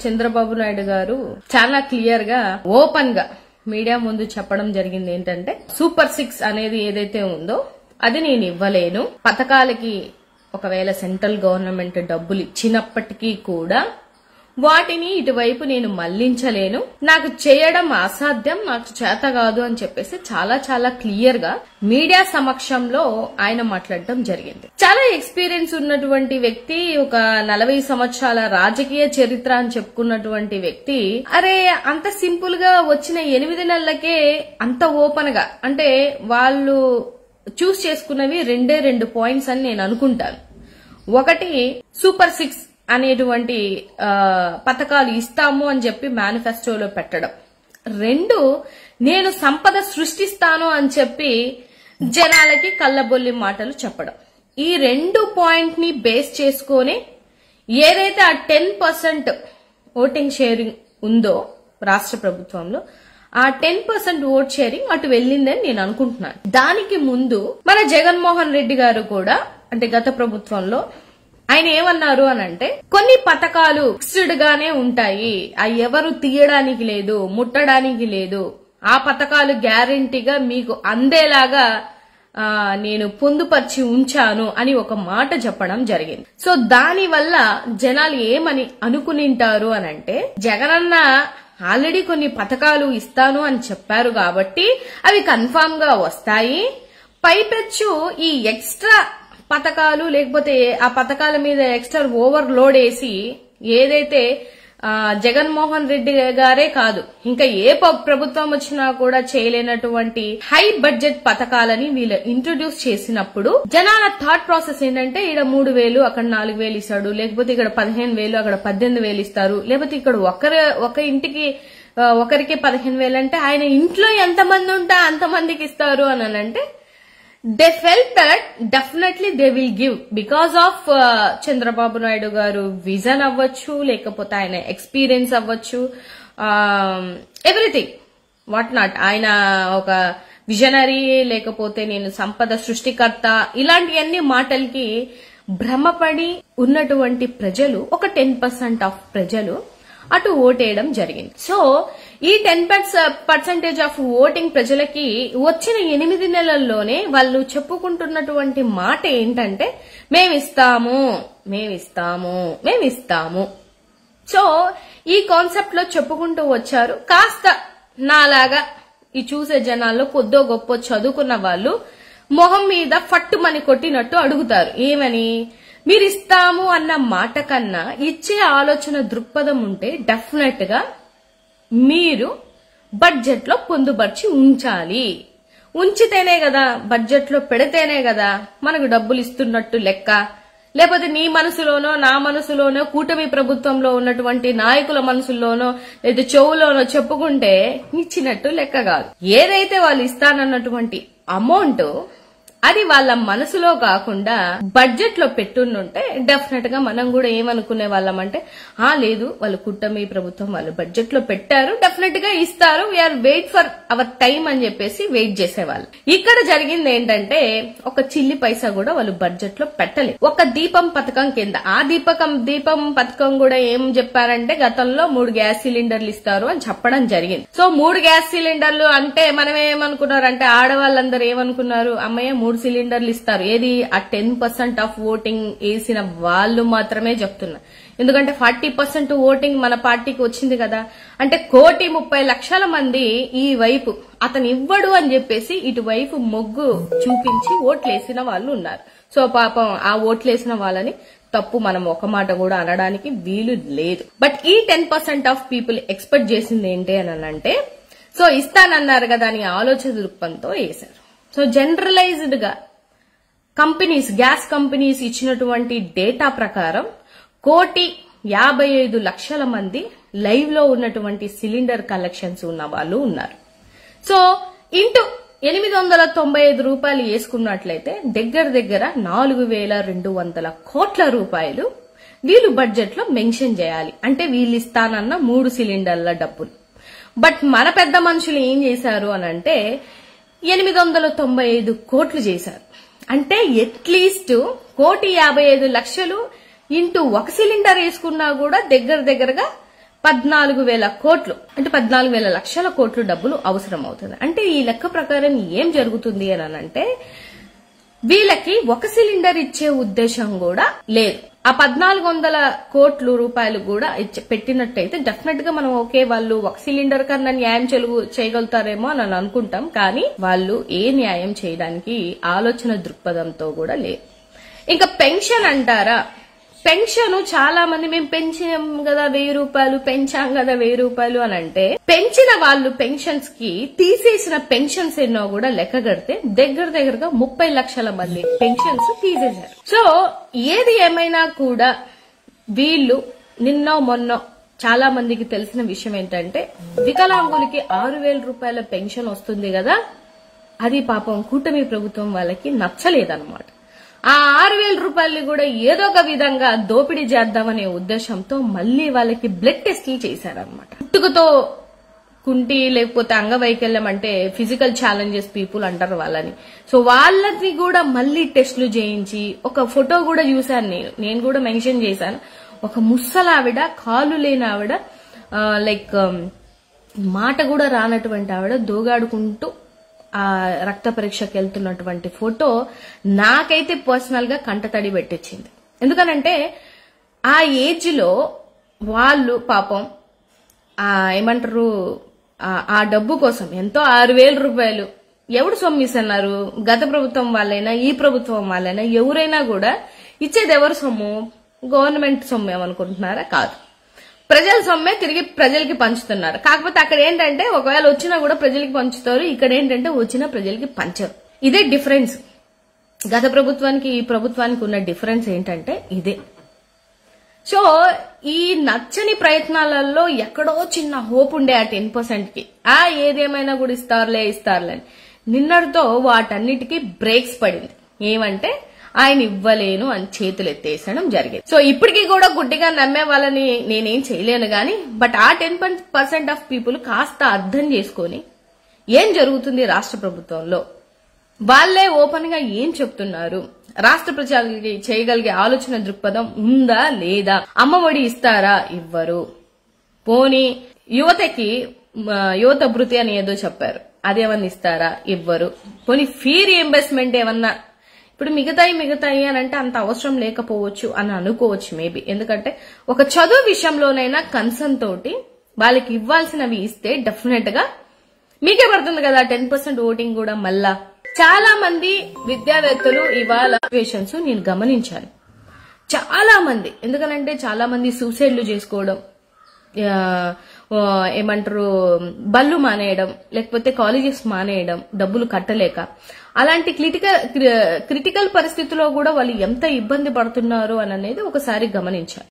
చంద్రబాబు నాయుడు గారు చాలా క్లియర్ గా ఓపెన్ గా మీడియా ముందు చెప్పడం జరిగింది ఏంటంటే సూపర్ 6 అనేది ఏదైతే ఉందో అది నేను ఇవ్వలేను. పథకాలకి ఒకవేళ సెంట్రల్ గవర్నమెంట్ డబ్బులు ఇచ్చినప్పటికీ కూడా వాటిని ఇటువైపు నేను మళ్లించలేను, నాకు చేయడం అసాధ్యం, నాకు చేత కాదు అని చెప్పేసి చాలా చాలా క్లియర్ గా మీడియా సమక్షంలో ఆయన మాట్లాడటం జరిగింది. చాలా ఎక్స్పీరియన్స్ ఉన్నటువంటి వ్యక్తి, ఒక 40 సంవత్సరాల రాజకీయ చరిత్ర అని చెప్పుకున్నటువంటి వ్యక్తి అరే అంత సింపుల్ గా వచ్చిన 8 నెలలకే అంత ఓపెన్ గా అంటే వాళ్ళు చూస్ చేసుకున్నవి 2 పాయింట్స్ అని నేను అనుకుంటాను. ఒకటి సూపర్ 6 అనేటువంటి పథకాలు ఇస్తాము అని చెప్పి మేనిఫెస్టోలో పెట్టడం. 2 నేను సంపద సృష్టిస్తాను అని చెప్పి జనాలకి కళ్ళబొల్లి మాటలు చెప్పడం. ఈ 2 పాయింట్ ని బేస్ చేసుకొని ఏదైతే ఆ 10% ఓటింగ్ షేరింగ్ ఉందో రాష్ట్ర ప్రభుత్వంలో ఆ 10% ఓట్ షేరింగ్ అటు వెళ్ళిందని నేను అనుకుంటున్నాను. దానికి ముందు మన జగన్మోహన్ రెడ్డి గారు కూడా అంటే గత ప్రభుత్వంలో ఆయన ఏమన్నారు అనంటే కొన్ని పథకాలు ఫిక్స్డ్ గానే ఉంటాయి, అవి ఎవరు తీయడానికి లేదు, ముట్టడానికి లేదు, ఆ పథకాలు గ్యారెంటీగా మీకు అందేలాగా నేను పొందుపరిచి ఉంచాను అని ఒక మాట చెప్పడం జరిగింది. సో దాని వల్ల జనాలు ఏమని అనుకునింటారు అనంటే జగనన్న ఆల్రెడీ కొన్ని పథకాలు ఇస్తాను అని చెప్పారు కాబట్టి అవి కన్ఫామ్ గా వస్తాయి, పైపెచ్చు ఈ ఎక్స్ట్రా పథకాలు లేకపోతే ఆ పథకాల మీద ఎక్స్ట్రా ఓవర్లోడ్ వేసి ఏదైతే జగన్మోహన్ రెడ్డి గారే కాదు ఇంకా ఏ ప్రభుత్వం వచ్చినా కూడా చేయలేనటువంటి హై బడ్జెట్ పథకాలని వీళ్ళు ఇంట్రొడ్యూస్ చేసినప్పుడు జనాల థాట్ ప్రాసెస్ ఏంటంటే ఇక్కడ 3,000 అక్కడ 4,000 ఇస్తాడు, లేకపోతే ఇక్కడ 15,000 అక్కడ 18,000 ఇస్తారు, లేకపోతే ఇక్కడ ఒక ఇంటికి ఒకరికి 15,000 అంటే ఆయన ఇంట్లో ఎంతమంది ఉంటే అంతమందికి ఇస్తారు అని అంటే they felt that definitely they will give because of Chandrababu Naidu గారు విజన్ అవ్వచ్చు, లేకపోతే ఆయన ఎక్స్పీరియన్స్ అవ్వచ్చు, ఎవ్రీథింగ్ వాట్ నాట్, ఆయన ఒక విజనరీ లేకపోతే నేను సంపద సృష్టికర్త ఇలాంటి మాటలకి భ్రమపడి ఉన్నటువంటి ప్రజలు ఒక 10% ఆఫ్ ప్రజలు అటు ఓటేయడం జరిగింది. సో ఈ 10% ఆఫ్ ఓటింగ్ ప్రజలకి వచ్చిన 8 నెలల్లోనే వాళ్ళు చెప్పుకుంటున్నటువంటి మాట ఏంటంటే మేమిస్తాము మేమిస్తాము మేమిస్తాము. సో ఈ కాన్సెప్ట్ లో చెప్పుకుంటూ వచ్చారు. కాస్త నాలాగా ఈ చూసే జనాల్లో కొద్దో గొప్ప చదువుకున్న వాళ్ళు మొహం మీద ఫట్టుమని కొట్టినట్టు అడుగుతారు, ఏమని మీరు ఇస్తాము అన్న మాట కన్నా ఇచ్చే ఆలోచన దృక్పథం ఉంటే డెఫినెట్ గా మీరు బడ్జెట్ లో పొందుపరిచి ఉంచాలి, ఉంచితేనే కదా బడ్జెట్ లో పెడితేనే కదా మనకు డబ్బులు ఇస్తున్నట్టు లెక్క, లేకపోతే నీ మనసులోనో నా మనసులోనో కూటమి ప్రభుత్వంలో ఉన్నటువంటి నాయకుల మనసుల్లోనో లేదా చెవులోనో చెప్పుకుంటే ఇచ్చినట్టు లెక్క కాదు. ఏదైతే వాళ్ళు ఇస్తానన్నటువంటి అమౌంట్ అది వాళ్ళ మనసులో కాకుండా బడ్జెట్ లో పెట్టుంటే డెఫినెట్ గా మనం కూడా ఏమనుకునే వాళ్ళం అంటే లేదు వాళ్ళు కూటమి ప్రభుత్వం వాళ్ళు బడ్జెట్ లో పెట్టారు, డెఫినెట్ గా ఇస్తారు, we are wait for our time అని చెప్పేసి వెయిట్ చేసేవాళ్ళు. ఇక్కడ జరిగింది ఏంటంటే ఒక చిల్లి పైసా కూడా వాళ్ళు బడ్జెట్ లో పెట్టలేదు. ఒక దీపం పథకం కింద ఆ దీపం పథకం కూడా ఏం చెప్పారంటే గతంలో 3 గ్యాస్ సిలిండర్లు ఇస్తారు అని చెప్పడం జరిగింది. సో 3 గ్యాస్ సిలిండర్లు అంటే మనం ఏమనుకున్నారంటే ఆడవాళ్ళందరూ ఏమనుకున్నారు, అమ్మయ్య 3 సిలిండర్లు ఇస్తారు, ఏది ఆ 10% ఆఫ్ ఓటింగ్ వేసిన వాళ్ళు మాత్రమే చెప్తున్నారు. ఎందుకంటే 40% ఓటింగ్ మన పార్టీకి వచ్చింది కదా, అంటే 1,30,00,000 మంది ఈ వైపు అతను ఇవ్వడు అని చెప్పేసి ఇటువైపు మొగ్గు చూపించి ఓట్లేసిన వాళ్ళు ఉన్నారు. సో పాపం ఆ ఓట్లేసిన వాళ్ళని తప్పు మనం ఒక మాట కూడా అనడానికి వీలు లేదు. బట్ ఈ 10% ఆఫ్ పీపుల్ ఎక్స్పెక్ట్ చేసింది ఏంటి అని అంటే సో ఇస్తానన్నారు కదా అని ఆలోచన దృక్పథంతో వేశారు. సో జనరలైజ్డ్ గా కంపెనీస్ గ్యాస్ కంపెనీస్ ఇచ్చినటువంటి డేటా ప్రకారం 1,55,00,000 మంది లైవ్ లో ఉన్నటువంటి సిలిండర్ కలెక్షన్స్ ఉన్న వాళ్ళు ఉన్నారు. సో ఇంటూ 895 రూపాయలు వేసుకున్నట్లయితే దగ్గర 4,200 కోట్ల రూపాయలు వీళ్ళు బడ్జెట్ లో మెన్షన్ చేయాలి. అంటే వీళ్ళు ఇస్తానన్న 3 సిలిండర్ల డబ్బులు. బట్ మన పెద్ద మనుషులు ఏం చేశారు అనంటే 895 కోట్లు చేశారు. అంటే అట్లీస్ట్ 1,55,00,000 ఇంటూ 1 సిలిండర్ వేసుకున్నా కూడా దగ్గరగా 14,000 కోట్లు అంటే 14,000 లక్షల కోట్లు డబ్బులు అవసరం అవుతుంది. అంటే ఈ లెక్క ప్రకారం ఏం జరుగుతుంది అని అంటే వీళ్ళకి ఒక సిలిండర్ ఇచ్చే ఉద్దేశం కూడా లేదు. ఆ 1,400 కోట్ల రూపాయలు కూడా పెట్టినట్టయితే డెఫినెట్ గా మనం ఓకే వాళ్ళు ఒక సిలిండర్ కన్నా న్యాయం చేయగలుగుతారేమో అని అనుకుంటాం. కానీ వాళ్ళు ఏ న్యాయం చేయడానికి ఆలోచన దృక్పథంతో కూడా లేదు. ఇంకా పెన్షన్ అంటారా, పెన్షన్ చాలా మంది మేము పెంచాం కదా 1,000 రూపాయలు, పెంచాం కదా 1,000 రూపాయలు అని అంటే పెంచిన వాళ్ళు పెన్షన్స్ కి తీసేసిన పెన్షన్స్ ఎన్నో కూడా లెక్క కడితే దగ్గరగా 30 లక్షల మంది పెన్షన్స్ తీసేశారు. సో ఏది ఏమైనా కూడా వీళ్ళు నిన్నో మొన్నో చాలా మందికి తెలిసిన విషయం ఏంటంటే వికలాంగులకి 6,000 రూపాయల పెన్షన్ వస్తుంది కదా, అది పాపం కూటమి ప్రభుత్వం వాళ్ళకి నచ్చలేదన్నమాట. ఆ 6,000 రూపాయలు కూడా ఏదో ఒక విధంగా దోపిడీ చేద్దామనే ఉద్దేశంతో మళ్లీ వాళ్ళకి బ్లడ్ టెస్టులు చేశారనమాట. పుట్టుకతో కుంటి లేకపోతే అంగవైకల్యం అంటే ఫిజికల్ ఛాలెంజెస్ పీపుల్ అంటారు వాళ్ళని. సో వాళ్ళని కూడా మళ్లీ టెస్టులు చేయించి ఒక ఫోటో కూడా చూశాను నేను కూడా మెన్షన్ చేశాను. ఒక ముసలావిడ, కాలు లేని ఆవిడ, లైక్ మాట కూడా రానటువంటి ఆవిడ దోగాడుకుంటూ ఆ రక్త పరీక్షకి వెళ్తున్నటువంటి ఫోటో నాకైతే పర్సనల్ గా కంటతడి పెట్టించింది. ఎందుకనంటే ఆ ఏజ్ లో వాళ్ళు పాపం ఏమంటారు ఆ డబ్బు కోసం ఎంతో 6,000 రూపాయలు ఎవడు సొమ్మిస్తున్నారు? గత ప్రభుత్వం వాళ్ళైనా ఈ ప్రభుత్వం వాళ్ళైనా ఎవరైనా కూడా ఇచ్చేది ఎవరు సొమ్ము? గవర్నమెంట్ సొమ్ము ఏమనుకుంటున్నారా? కాదు, ప్రజల సొమ్మే తిరిగి ప్రజలకి పంచుతున్నారు. కాకపోతే అక్కడ ఏంటంటే ఒకవేళ వచ్చినా కూడా ప్రజలకి పంచుతారు, ఇక్కడ ఏంటంటే వచ్చినా ప్రజలకి పంచరు. ఇదే డిఫరెన్స్. గత ప్రభుత్వానికి ఈ ప్రభుత్వానికి ఉన్న డిఫరెన్స్ ఏంటంటే ఇదే. సో ఈ నచ్చని ప్రయత్నాలలో ఎక్కడో చిన్న హోప్ ఉండే ఆ 10% కి ఏదేమైనా కూడా ఇస్తారులే అని నిన్నటితో వాటన్నిటికీ బ్రేక్స్ పడింది. ఏమంటే ఆయన ఇవ్వలేను అని చేతులు ఎత్తేసడం జరిగింది. సో ఇప్పటికీ కూడా గుడ్డిగా నమ్మే వాళ్ళని నేనేం చేయలేను గాని బట్ ఆ 10% ఆఫ్ పీపుల్ కాస్త అర్థం చేసుకొని ఏం జరుగుతుంది రాష్ట్ర ప్రభుత్వంలో, వాళ్లే ఓపెన్ గా ఏం చెప్తున్నారు, రాష్ట్ర ప్రజలకి చేయగలిగే ఆలోచన దృక్పథం ఉందా లేదా, అమ్మఒడి ఇస్తారా? ఇవ్వరు. పోనీ యువతకి యువత భృతి అని ఏదో చెప్పారు, అదేమన్నా ఇస్తారా? ఇవ్వరు. పోనీ ఫీ రీఎంబర్స్మెంట్ ఏమన్నా, ఇప్పుడు మిగతాయి అని అంటే అంత అవసరం లేకపోవచ్చు అని అనుకోవచ్చు మేబీ. ఎందుకంటే ఒక చదువు విషయంలోనైనా కన్సర్న్ తోటి వాళ్ళకి ఇవ్వాల్సినవి ఇస్తే డెఫినెట్ గా మీకే పడుతుంది కదా 10% ఓటింగ్ కూడా. మళ్ళా చాలా మంది విద్యావేత్తలు ఇవాళ సిచ్యువేషన్స్ నేను గమనించాను. చాలా మంది, ఎందుకనంటే చాలా మంది సూసైడ్లు చేసుకోవడం, ఏమంటారు బళ్ళు మానేయడం, లేకపోతే కాలేజెస్ మానేయడం డబ్బులు కట్టలేక, అలాంటి క్రిటికల్ పరిస్థితిలో కూడా వాళ్ళు ఎంత ఇబ్బంది పడుతున్నారు అని అనేది ఒకసారి గమనించారు.